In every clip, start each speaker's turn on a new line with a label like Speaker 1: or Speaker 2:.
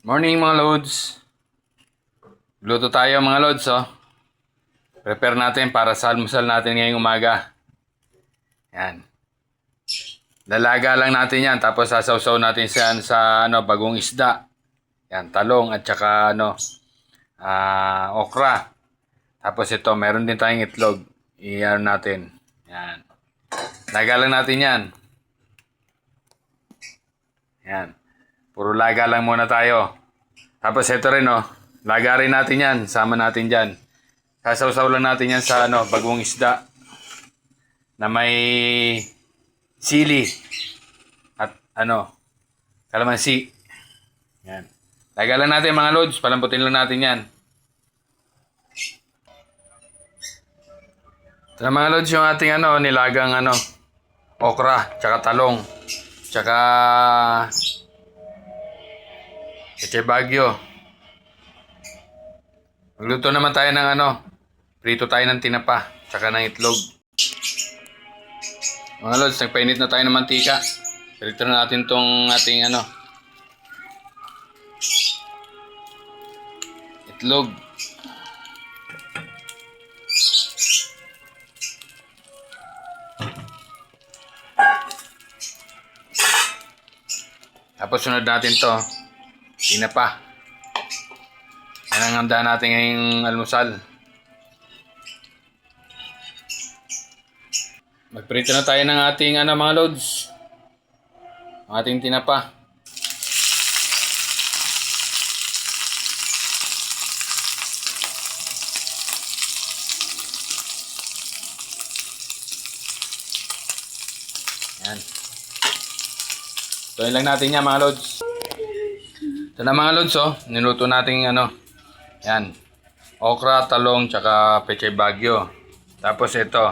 Speaker 1: Morning mga loads. Luto tayo mga loads, oh. Prepare natin para sa almusal natin ngayong umaga. Yan. Lalaga lang natin yan, tapos sasawsaw natin siya sa bagong isda. Yan, talong at saka okra. Tapos ito, meron din tayong itlog. Iyan natin. Yan. Laga lang natin yan. Yan. Puro laga lang muna tayo. Tapos ito rin, oh. Laga rin natin yan. Sama natin dyan. Sasawsaw lang natin yan sa bagong isda na may sili at kalamansi. Yan. Laga lang natin mga loads. Palamputin lang natin yan. Ito na mga loads yung ating nilagang okra, tsaka talong, tsaka Peche Baguio. Magluto naman tayo ng prito tayo ng tinapa, tsaka ng itlog. Mga lods, nagpainit na tayo ng mantika. Prito na natin tong ating itlog. Tapos sunod natin to, tinapa. Yan ang handa natin ngayong almusal. Magprito na tayo ng ating mga loads. Ang ating tinapa. Yan. Tuloy lang natin yan mga loads. Ito na mga loads, oh. Niluto natin yan. Okra, talong, tsaka Peche Baguio. Tapos ito,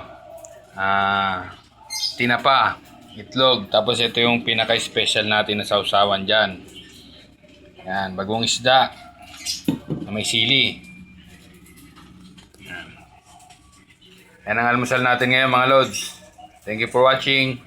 Speaker 1: tinapa, itlog. Tapos ito yung pinaka-special natin na sausawan dyan. Yan, bagong isda na may sili. Yan ang almusal natin ngayon mga lods. Thank you for watching.